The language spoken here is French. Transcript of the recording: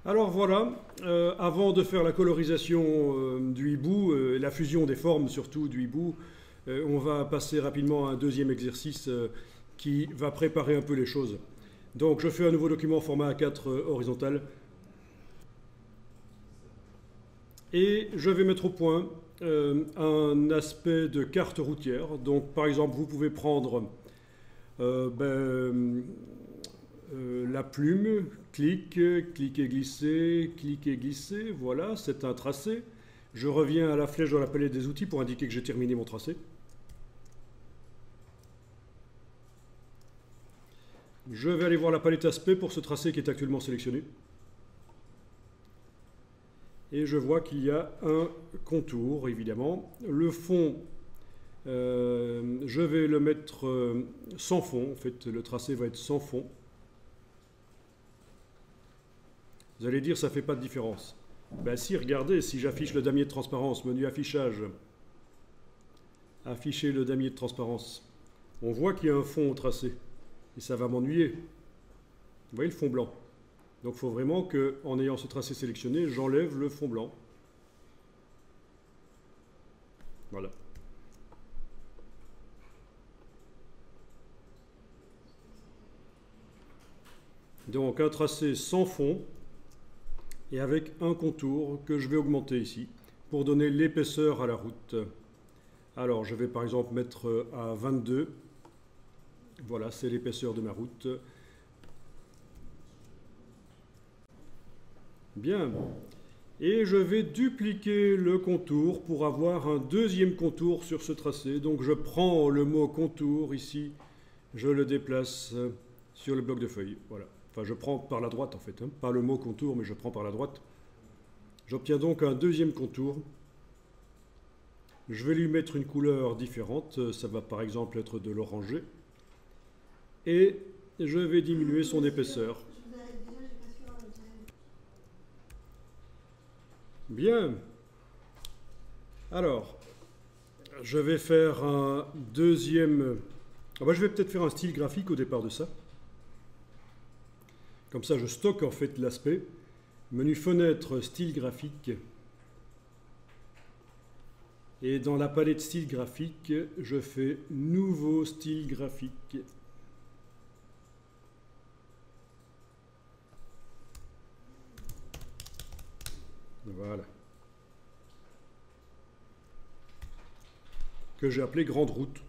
Alors voilà, avant de faire la colorisation du hibou, la fusion des formes surtout du hibou, on va passer rapidement à un deuxième exercice qui va préparer un peu les choses. Donc je fais un nouveau document format A4 horizontal et je vais mettre au point un aspect de carte routière. Donc par exemple vous pouvez prendre la plume, clic et glisser, voilà, c'est un tracé. Je reviens à la flèche dans la palette des outils pour indiquer que j'ai terminé mon tracé. Je vais aller voir la palette aspect pour ce tracé qui est actuellement sélectionné. Et je vois qu'il y a un contour, évidemment. Le fond, je vais le mettre sans fond. En fait, le tracé va être sans fond. Vous allez dire, ça ne fait pas de différence. Ben si, regardez, si j'affiche le damier de transparence, menu affichage, afficher le damier de transparence, on voit qu'il y a un fond au tracé. Et ça va m'ennuyer. Vous voyez le fond blanc. Donc il faut vraiment qu'en ayant ce tracé sélectionné, j'enlève le fond blanc. Voilà. Donc un tracé sans fond et avec un contour que je vais augmenter ici pour donner l'épaisseur à la route. Alors je vais par exemple mettre à 22. Voilà, c'est l'épaisseur de ma route. Bien. Et je vais dupliquer le contour pour avoir un deuxième contour sur ce tracé. Donc je prends le mot contour ici, je le déplace sur le bloc de feuilles. Voilà. Enfin, je prends par la droite en fait, hein. Pas le mot contour, mais je prends par la droite. J'obtiens donc un deuxième contour. Je vais lui mettre une couleur différente. Ça va par exemple être de l'orangé. Et je vais diminuer son épaisseur. Bien. Alors, je vais faire un deuxième... je vais peut-être faire un style graphique au départ de ça. Comme ça, je stocke en fait l'aspect. Menu fenêtre, style graphique. Et dans la palette style graphique, je fais nouveau style graphique. Voilà. Que j'ai appelé grande route.